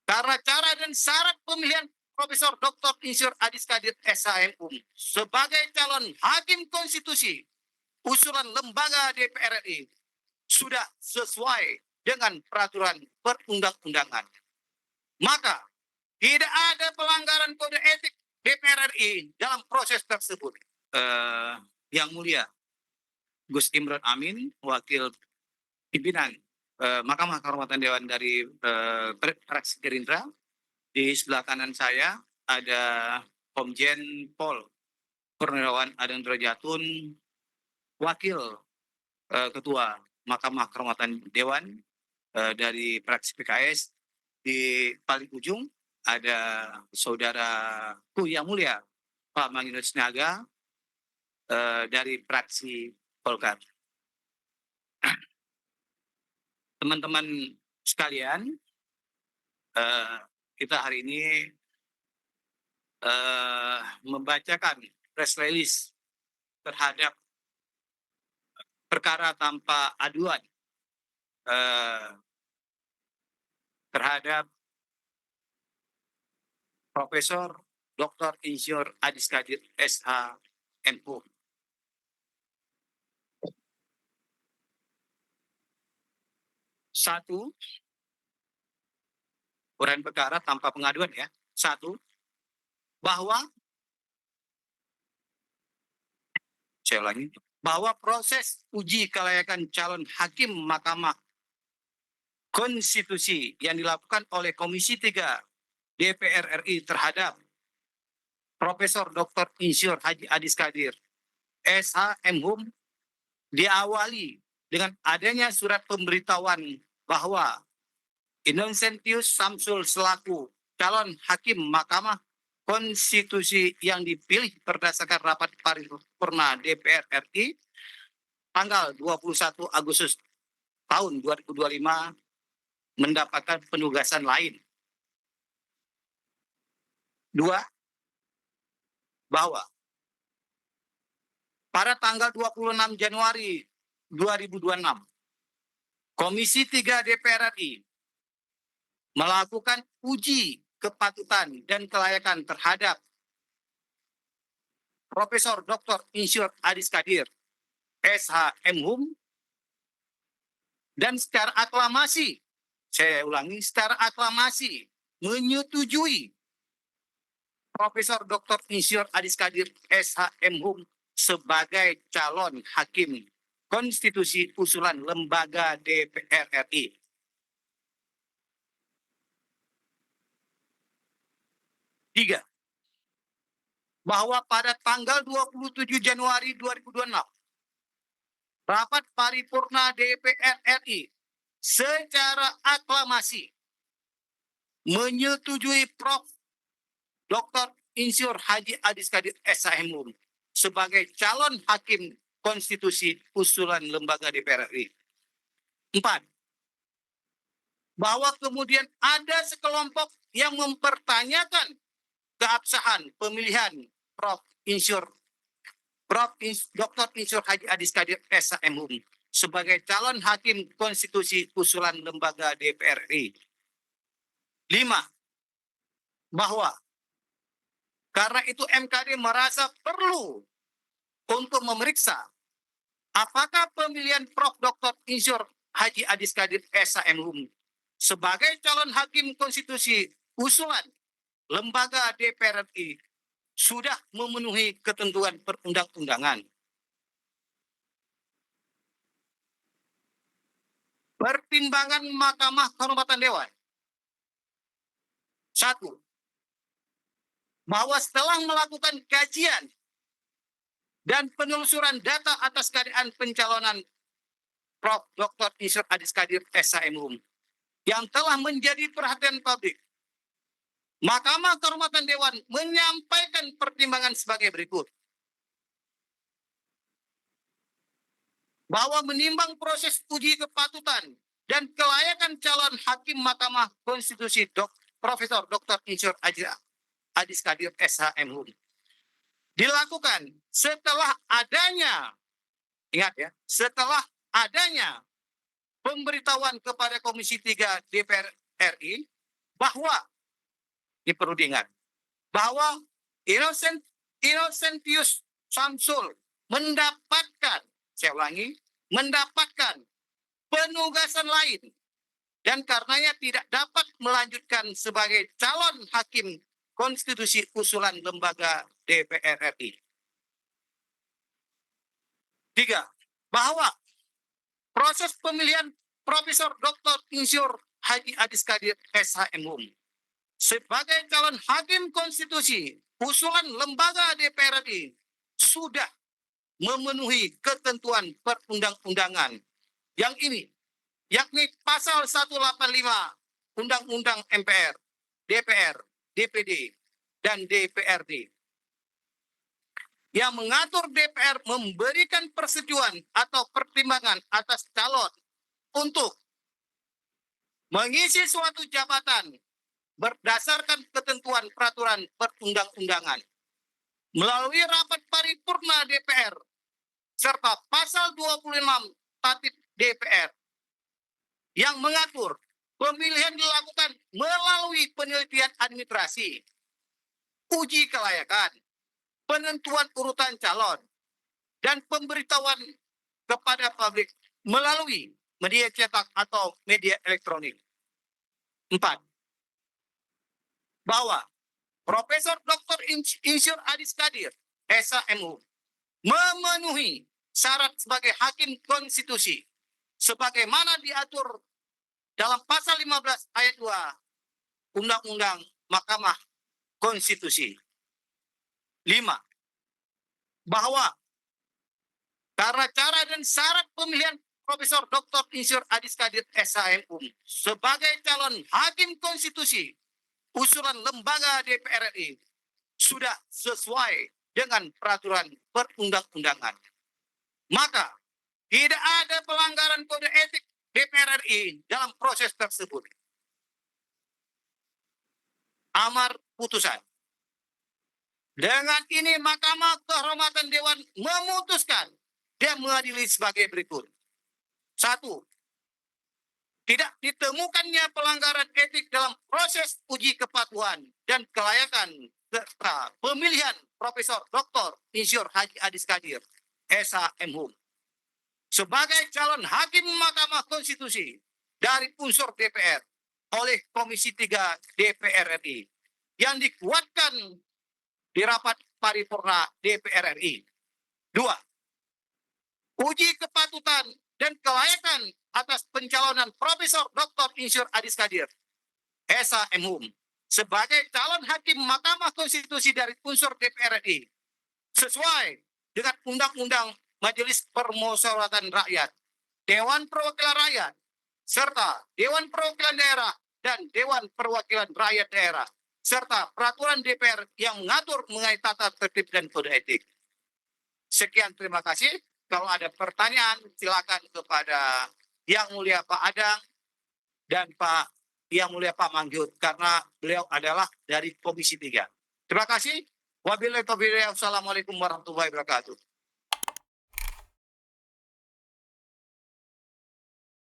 Karena cara dan syarat pemilihan Profesor Dr. Insinyur Adis Kadir SHMU sebagai calon hakim konstitusi usulan lembaga DPR RI sudah sesuai dengan peraturan perundang-undangan. Maka tidak ada pelanggaran kode etik DPR RI dalam proses tersebut. Yang mulia Gus Imron Amin, Wakil Pimpinan Mahkamah Kehormatan Dewan dari fraksi Gerindra. Di sebelah kanan saya ada Komjen Pol Purnawirawan Adendro Jatun, Wakil Ketua Mahkamah Kehormatan Dewan dari fraksi PKS. Di paling ujung ada saudaraku yang mulia Pak Manginus Sinaga dari fraksi Golkar. Teman-teman sekalian, kita hari ini membacakan press release terhadap perkara tanpa aduan terhadap Profesor Dr. Insinyur Adis Kadir SHMU. Satu, uraian perkara tanpa pengaduan ya. Satu, bahwa proses uji kelayakan calon hakim Mahkamah Konstitusi yang dilakukan oleh Komisi 3 DPR RI terhadap Profesor Dr. Insinyur Haji Adis Kadir SHMU diawali dengan adanya surat pemberitahuan bahwa Innocentius Samsul selaku calon hakim Mahkamah Konstitusi yang dipilih berdasarkan rapat paripurna DPR RI tanggal 21 Agustus tahun 2025 mendapatkan penugasan lain. Dua, bahwa pada tanggal 26 Januari 2026, Komisi 3 DPR RI melakukan uji kepatutan dan kelayakan terhadap Profesor Dr. Insinyur Adis Kadir SHMU dan secara aklamasi, saya ulangi, secara aklamasi menyetujui Profesor Dr. Insinyur Adis Kadir SHMU sebagai calon hakim konstitusi usulan lembaga DPR RI. Tiga, bahwa pada tanggal 27 Januari 2026, rapat paripurna DPR RI secara aklamasi menyetujui Prof. Dr. Insinyur Haji Adis Kadir SHMU sebagai calon hakim konstitusi usulan lembaga DPR RI. 4. Bahwa kemudian ada sekelompok yang mempertanyakan keabsahan pemilihan Prof. Dr. Insinyur Haji Adis Kadir SHMU sebagai calon hakim konstitusi usulan lembaga DPR RI. 5. Bahwa karena itu MKD merasa perlu untuk memeriksa apakah pemilihan Prof. Dr. Insinyur Haji Adis Kadir SHMU sebagai calon hakim konstitusi usulan lembaga DPR RI sudah memenuhi ketentuan perundang-undangan. Pertimbangan Mahkamah Kehormatan Dewan. 1. Bahwa setelah melakukan kajian dan penelusuran data atas keadaan pencalonan Prof. Dr. Insinyur Adis Kadir SHMU yang telah menjadi perhatian publik, Mahkamah Kehormatan Dewan menyampaikan pertimbangan sebagai berikut. Bahwa menimbang proses uji kepatutan dan kelayakan calon hakim Mahkamah Konstitusi Profesor Dr. Insinyur Adis Kadir SHMU dilakukan setelah adanya, ingat ya, setelah adanya pemberitahuan kepada Komisi 3 DPR RI bahwa ini perlu diingat bahwa Innocentius Samsul mendapatkan, saya ulangi, mendapatkan penugasan lain dan karenanya tidak dapat melanjutkan sebagai calon hakim konstitusi usulan lembaga DPR RI. 3. Bahwa proses pemilihan Profesor Dr. Insinyur Haji Adis Kadir SHMHum sebagai calon hakim konstitusi usulan lembaga DPR RI sudah memenuhi ketentuan perundang-undangan yang ini, yakni pasal 185 Undang-Undang MPR, DPR, DPD, dan DPRD yang mengatur DPR memberikan persetujuan atau pertimbangan atas calon untuk mengisi suatu jabatan berdasarkan ketentuan peraturan perundang-undangan melalui rapat paripurna DPR serta pasal 26 Tatip DPR yang mengatur pemilihan dilakukan melalui penelitian administrasi, uji kelayakan, penentuan urutan calon, dan pemberitahuan kepada publik melalui media cetak atau media elektronik. 4. Bahwa Profesor Dr. Insinyur Adis Kadir SHMHum memenuhi syarat sebagai hakim konstitusi sebagaimana diatur dalam pasal 15 ayat 2 Undang-Undang Mahkamah Konstitusi. 5. Bahwa karena cara dan syarat pemilihan Profesor Dr. Insinyur Adis Kadir SHMHum sebagai calon hakim konstitusi usulan lembaga DPR RI sudah sesuai dengan peraturan perundang-undangan, maka tidak ada pelanggaran kode etik DPR RI dalam proses tersebut. Amar putusan. Dengan ini Mahkamah Kehormatan Dewan memutuskan dan mengadili sebagai berikut. 1. Tidak ditemukannya pelanggaran etik dalam proses uji kepatuhan dan kelayakan serta pemilihan Profesor Dr. Insinyur Haji Adis Kadir SHMHum sebagai calon hakim Mahkamah Konstitusi dari unsur DPR oleh Komisi 3 DPR RI yang dikuatkan di rapat paripurna DPR RI. 2. Uji kepatutan dan kelayakan atas pencalonan Profesor Dr. Insinyur Adis Kadir SHMHum sebagai calon hakim Mahkamah Konstitusi dari unsur DPR RI sesuai dengan Undang-Undang Majelis Permusyawaratan Rakyat, Dewan Perwakilan Rakyat, serta Dewan Perwakilan Daerah dan Dewan Perwakilan Rakyat Daerah, serta peraturan DPR yang mengatur mengenai tata tertib dan kode etik. Sekian, terima kasih. Kalau ada pertanyaan, silakan kepada Yang Mulia Pak Adang dan Yang Mulia Pak Manggyut, karena beliau adalah dari Komisi 3. Terima kasih. Wabillahi taufiq. Wassalamualaikum warahmatullahi wabarakatuh.